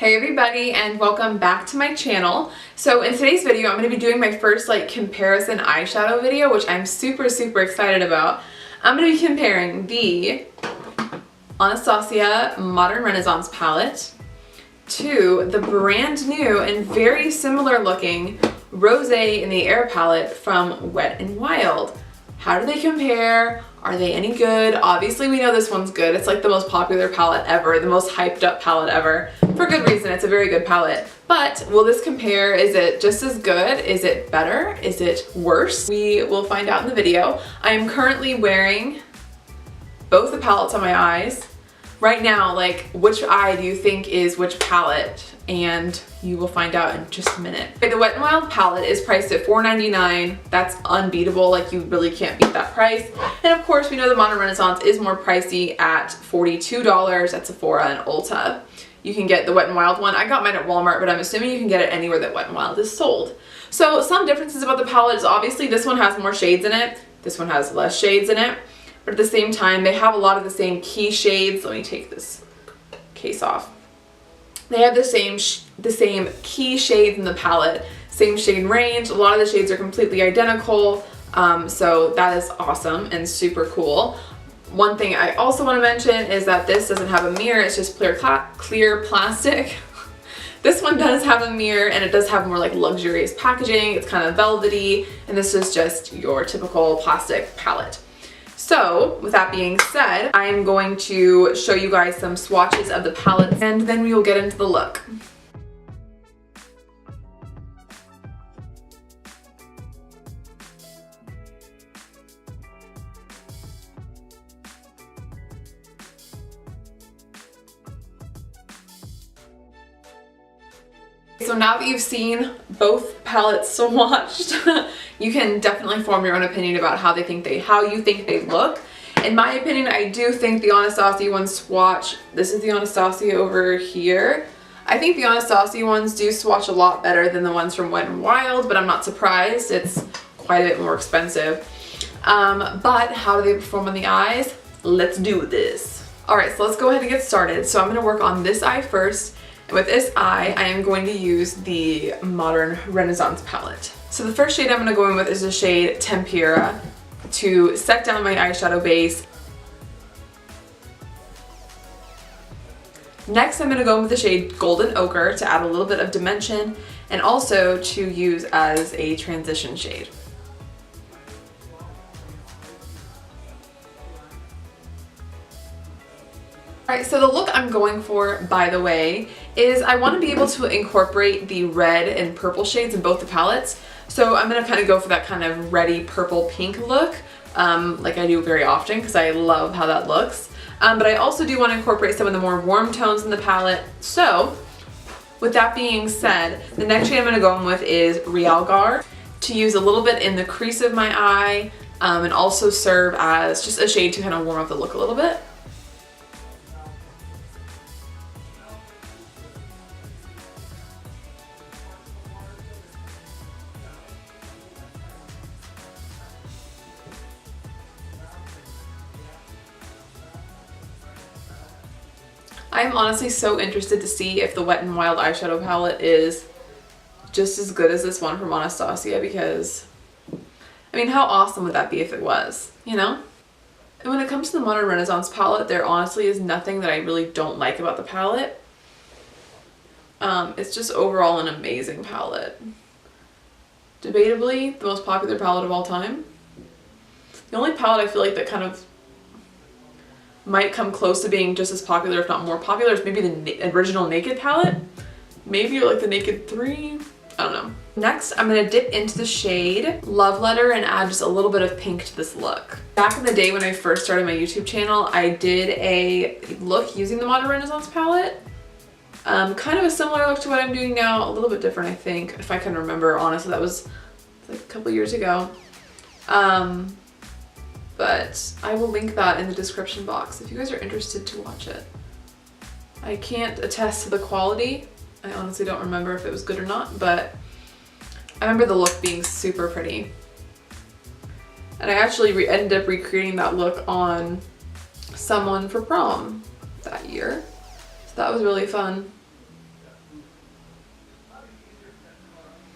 Hey everybody, and welcome back to my channel. So in today's video I'm going to be doing my first comparison eyeshadow video, which I'm super excited about. I'm going to be comparing the Anastasia Modern Renaissance Palette to the brand new and very similar looking Rosé in the Air palette from Wet n Wild. How do they compare? Are they any good? Obviously we know this one's good. It's like the most popular palette ever, the most hyped up palette ever. For good reason, it's a very good palette. But will this compare? Is it just as good? Is it better? Is it worse? We will find out in the video. I am currently wearing both the palettes on my eyes. Right now, which eye do you think is which palette? And you will find out in just a minute. The Wet n Wild palette is priced at $4.99. That's unbeatable. You really can't beat that price. And of course, we know the Modern Renaissance is more pricey at $42 at Sephora and Ulta. You can get the Wet n Wild one. I got mine at Walmart, but I'm assuming you can get it anywhere that Wet n Wild is sold. So some differences about the palette is obviously this one has more shades in it. This one has less shades in it. But at the same time, they have a lot of the same key shades. Let me take this case off. They have the same key shades in the palette, same shade range. A lot of the shades are completely identical, so that is awesome and super cool. One thing I also want to mention is that this doesn't have a mirror, it's just clear plastic. This one does have a mirror and it does have more luxurious packaging. It's kind of velvety, and this is just your typical plastic palette. So with that being said, I'm going to show you guys some swatches of the palettes and then we will get into the look. So now that you've seen both palettes swatched, you can definitely form your own opinion about how you think they look. In my opinion, I do think the Anastasia ones swatch. This is the Anastasia over here. I think the Anastasia ones do swatch a lot better than the ones from Wet n Wild, but I'm not surprised. It's quite a bit more expensive. But how do they perform on the eyes? Let's do this. Alright, so let's go ahead and get started. So I'm going to work on this eye first. With this eye, I am going to use the Modern Renaissance palette. So the first shade I'm going to go in with is the shade Tempera to set down my eyeshadow base. Next, I'm going to go in with the shade Golden Ochre to add a little bit of dimension and also to use as a transition shade. Alright, so the look I'm going for, by the way, is I want to be able to incorporate the red and purple shades in both the palettes. So I'm going to kind of go for that kind of reddy purple pink look, like I do very often because I love how that looks. But I also do want to incorporate some of the more warm tones in the palette. So with that being said, the next shade I'm going to go in with is Realgar to use a little bit in the crease of my eye and also serve as just a shade to kind of warm up the look a little bit. I'm honestly so interested to see if the Wet n Wild eyeshadow palette is just as good as this one from Anastasia, because, I mean, how awesome would that be if it was, you know? And when it comes to the Modern Renaissance palette, there honestly is nothing that I really don't like about the palette. It's just overall an amazing palette. Debatably, the most popular palette of all time. The only palette I feel like that kind of might come close to being just as popular, if not more popular, is maybe the original Naked palette. Maybe the Naked 3. I don't know. Next, I'm going to dip into the shade Love Letter and add just a little bit of pink to this look. Back in the day when I first started my YouTube channel, I did a look using the Modern Renaissance palette. Kind of a similar look to what I'm doing now, a little bit different I think, if I can remember. Honestly, that was a couple years ago. But I will link that in the description box if you guys are interested to watch it. I can't attest to the quality. I honestly don't remember if it was good or not, but I remember the look being super pretty. And I actually ended up recreating that look on someone for prom that year. So that was really fun.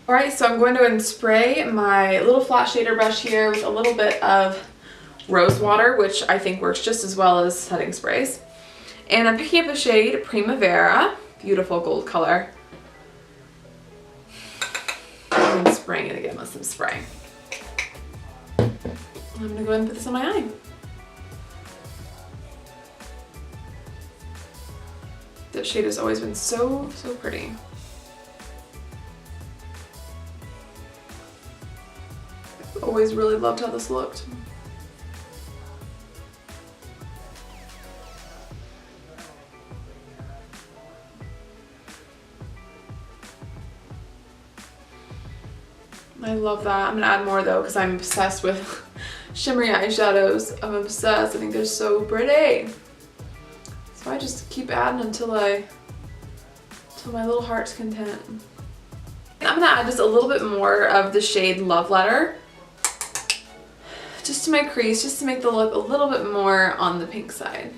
Alright, so I'm going to go ahead and spray my little flat shader brush here with a little bit of rose water, which I think works just as well as setting sprays. And I'm picking up the shade Primavera, beautiful gold color. And spraying it again with some spray. I'm going to go ahead and put this on my eye. This shade has always been so pretty. I've always really loved how this looked. I love that. I'm gonna add more though because I'm obsessed with shimmery eyeshadows. I'm obsessed. I think they're so pretty. So I just keep adding until my little heart's content. And I'm gonna add just a little bit more of the shade Love Letter just to my crease, just to make the look a little bit more on the pink side.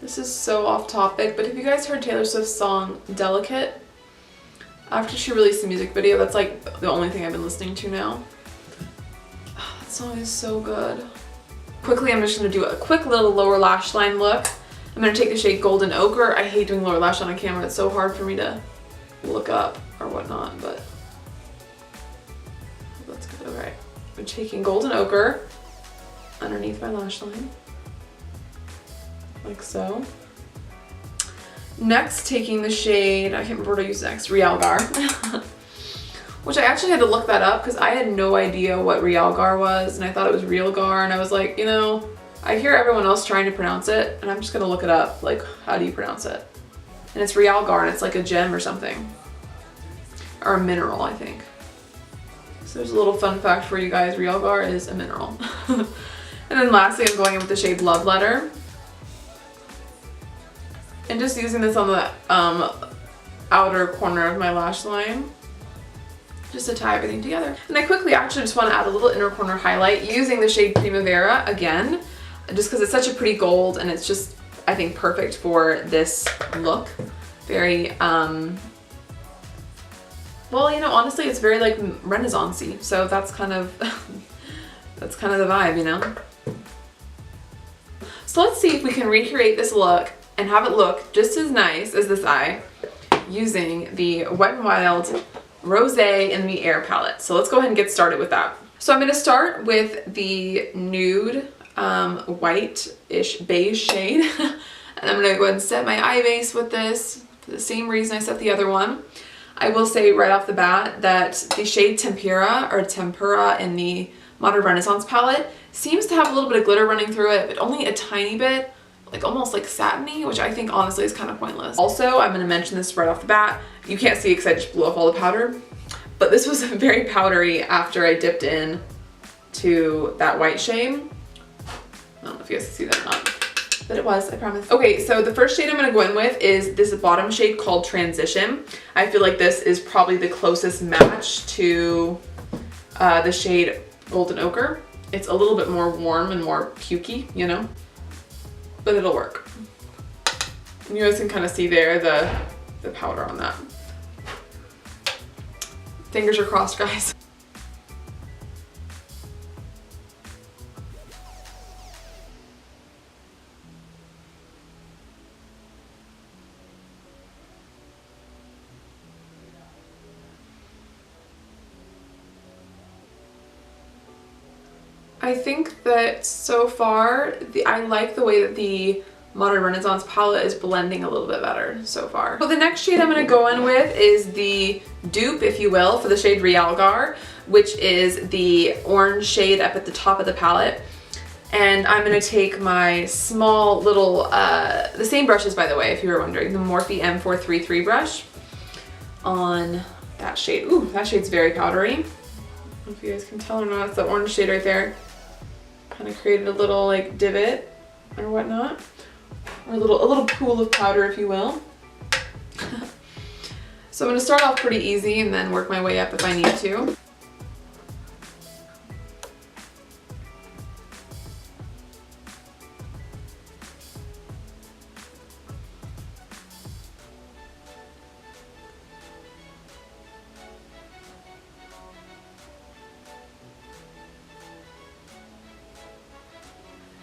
This is so off topic, but have you guys heard Taylor Swift's song Delicate? After she released the music video, that's like the only thing I've been listening to now. Oh, that song is so good. Quickly, I'm just gonna do a quick little lower lash line look. I'm gonna take the shade Golden Ochre. I hate doing lower lash line on camera. It's so hard for me to look up or whatnot, but that's good. All right, I'm taking Golden Ochre underneath my lash line. Like so. Next, taking the shade, I can't remember what I used next, Realgar. Which I actually had to look that up because I had no idea what Realgar was, and I thought it was Realgar, and I was like, you know, I hear everyone else trying to pronounce it, and I'm just gonna look it up, like, how do you pronounce it? And it's Realgar, and it's like a gem or something. Or a mineral, I think. So there's a little fun fact for you guys, Realgar is a mineral. And then lastly, I'm going in with the shade Love Letter. And just using this on the outer corner of my lash line, just to tie everything together. And I quickly actually just want to add a little inner corner highlight using the shade Primavera again, just because it's such a pretty gold and it's just, I think, perfect for this look. Very, well, you know, honestly, it's very like Renaissance-y, so that's kind of, that's kind of the vibe, you know? So let's see if we can recreate this look and have it look just as nice as this eye using the Wet n Wild Rosé in the Air palette. So let's go ahead and get started with that. So I'm going to start with the nude white-ish beige shade. And I'm going to go ahead and set my eye base with this for the same reason I set the other one. I will say right off the bat that the shade Tempera or Tempera in the Modern Renaissance palette seems to have a little bit of glitter running through it, but only a tiny bit. Like almost like satiny, which I think honestly is kind of pointless. Also, I'm going to mention this right off the bat. You can't see it because I just blew off all the powder, but this was very powdery after I dipped in to that white shade. I don't know if you guys can see that or not, but it was, I promise. Okay, so the first shade I'm going to go in with is this bottom shade called Transition. I feel like this is probably the closest match to the shade Golden Ochre. It's a little bit more warm and more pukey, you know? But it'll work. And you guys can kind of see there the powder on that. Fingers are crossed, guys. I think that so far, I like the way that the Modern Renaissance palette is blending a little bit better so far. So the next shade I'm going to go in with is the dupe, if you will, for the shade Realgar, which is the orange shade up at the top of the palette. And I'm going to take my small little, the same brushes by the way, if you were wondering, the Morphe M433 brush on that shade. Ooh, that shade's very powdery. I don't know if you guys can tell or not, it's the orange shade right there. Kind of created a little like divot or whatnot, or a little pool of powder, if you will. So I'm going to start off pretty easy and then work my way up if I need to.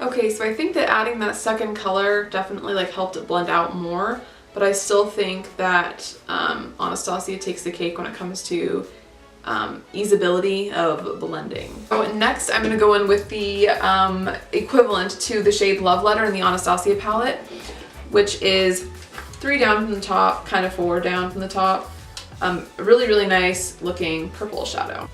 Okay, so I think that adding that second color definitely like helped it blend out more, but I still think that Anastasia takes the cake when it comes to easeability of blending. So next I'm going to go in with the equivalent to the shade Love Letter in the Anastasia palette, which is 3 down from the top, kind of 4 down from the top. Really, really nice looking purple shadow.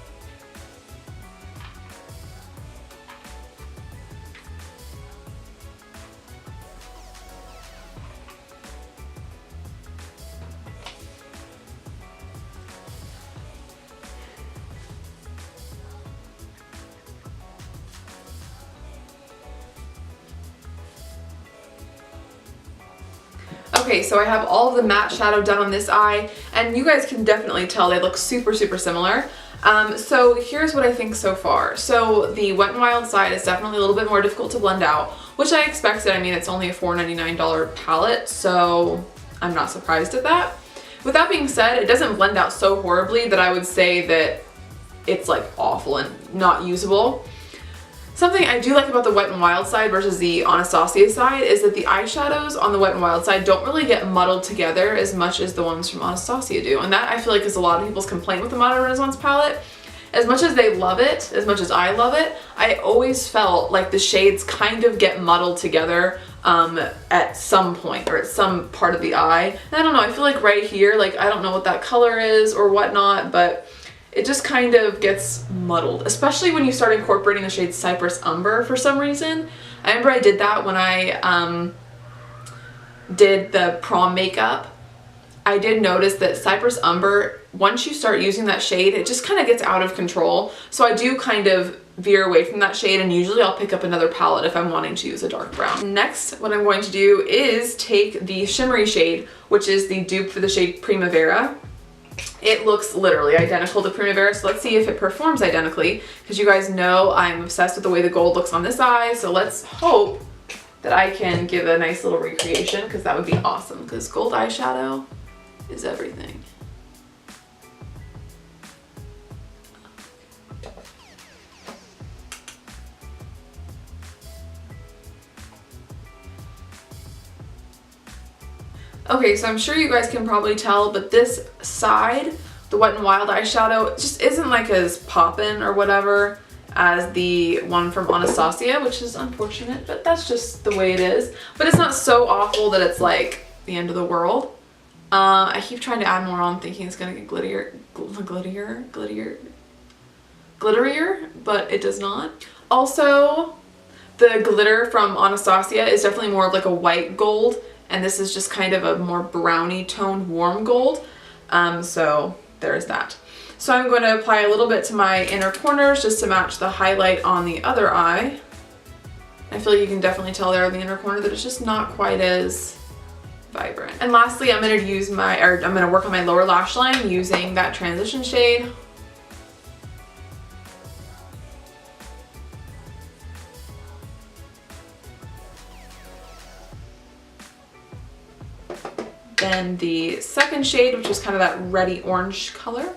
Okay, so I have all of the matte shadow done on this eye, and you guys can definitely tell they look super, super similar. So here's what I think so far. So the Wet n Wild side is definitely a little bit more difficult to blend out, which I expected. I mean, it's only a $4.99 palette, so I'm not surprised at that. With that being said, it doesn't blend out so horribly that I would say that it's like awful and not usable. Something I do like about the Wet n Wild side versus the Anastasia side is that the eyeshadows on the Wet n Wild side don't really get muddled together as much as the ones from Anastasia do. And that I feel like is a lot of people's complaint with the Modern Renaissance palette. As much as they love it, as much as I love it, I always felt like the shades kind of get muddled together at some point or at some part of the eye. And I don't know, I feel like right here, like I don't know what that color is or whatnot, but it just kind of gets muddled, especially when you start incorporating the shade Cypress Umber for some reason. I remember I did that when I did the prom makeup. I did notice that Cypress Umber, once you start using that shade, it just kind of gets out of control. So I do kind of veer away from that shade, and usually I'll pick up another palette if I'm wanting to use a dark brown. Next, what I'm going to do is take the shimmery shade, which is the dupe for the shade Primavera. It looks literally identical to Primavera, so let's see if it performs identically, because you guys know I'm obsessed with the way the gold looks on this eye, so let's hope that I can give a nice little recreation, because that would be awesome, because gold eyeshadow is everything. Okay, so I'm sure you guys can probably tell, but this side, the Wet n Wild eyeshadow, just isn't like as poppin' or whatever as the one from Anastasia, which is unfortunate, but that's just the way it is. But it's not so awful that it's like the end of the world. I keep trying to add more on thinking it's gonna get glitterier, but it does not. Also, the glitter from Anastasia is definitely more of like a white gold, and this is just kind of a more browny toned warm gold. So there's that. So I'm going to apply a little bit to my inner corners just to match the highlight on the other eye. I feel like you can definitely tell there in the inner corner that it's just not quite as vibrant. And lastly, I'm going to work on my lower lash line using that transition shade. Then the second shade, which is kind of that reddy orange color.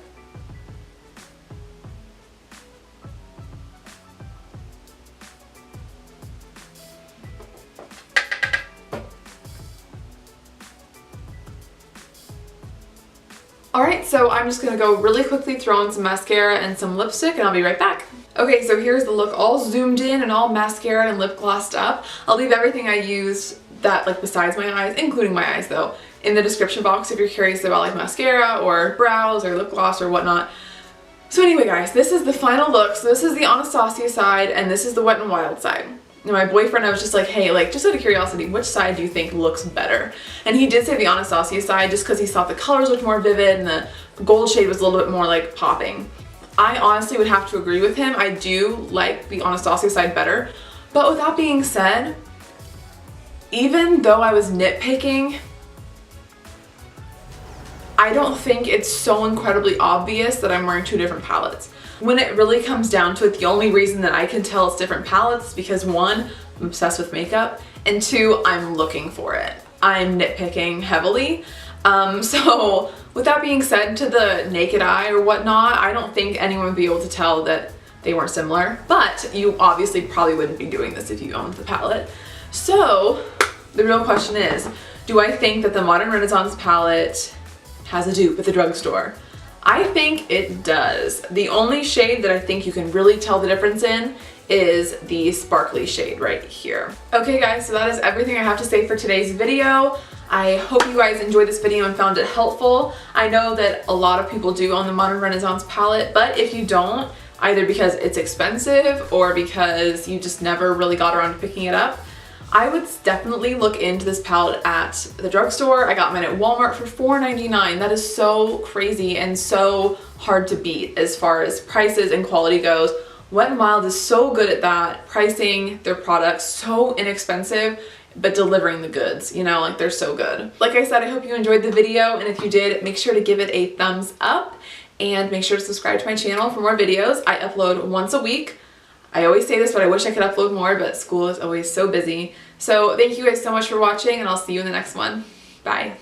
Alright, so I'm just going to go really quickly throw on some mascara and some lipstick, and I'll be right back. Okay, so here's the look all zoomed in and all mascara and lip glossed up. I'll leave everything I used that like besides my eyes, including my eyes though, in the description box if you're curious about like mascara or brows or lip gloss or whatnot. So anyway guys, this is the final look. So this is the Anastasia side and this is the Wet n Wild side. And my boyfriend, I was just like, hey, like just out of curiosity, which side do you think looks better? And he did say the Anastasia side just because he thought the colors looked more vivid and the gold shade was a little bit more like popping. I honestly would have to agree with him. I do like the Anastasia side better. But with that being said, even though I was nitpicking, I don't think it's so incredibly obvious that I'm wearing two different palettes. When it really comes down to it, the only reason that I can tell it's different palettes is because one, I'm obsessed with makeup, and two, I'm looking for it. I'm nitpicking heavily. So with that being said, to the naked eye or whatnot, I don't think anyone would be able to tell that they weren't similar, but you obviously probably wouldn't be doing this if you owned the palette. So the real question is, do I think that the Modern Renaissance palette has a dupe at the drugstore? I think it does. The only shade that I think you can really tell the difference in is the sparkly shade right here. Okay guys, so that is everything I have to say for today's video. I hope you guys enjoyed this video and found it helpful. I know that a lot of people do own the Modern Renaissance palette, but if you don't, either because it's expensive or because you just never really got around to picking it up, I would definitely look into this palette at the drugstore. I got mine at Walmart for $4.99. That is so crazy and so hard to beat as far as prices and quality goes. Wet n Wild is so good at that, pricing their products so inexpensive, but delivering the goods, you know, like they're so good. Like I said, I hope you enjoyed the video, and if you did, make sure to give it a thumbs up and make sure to subscribe to my channel for more videos. I upload once a week. I always say this, but I wish I could upload more, but school is always so busy. So thank you guys so much for watching, and I'll see you in the next one. Bye.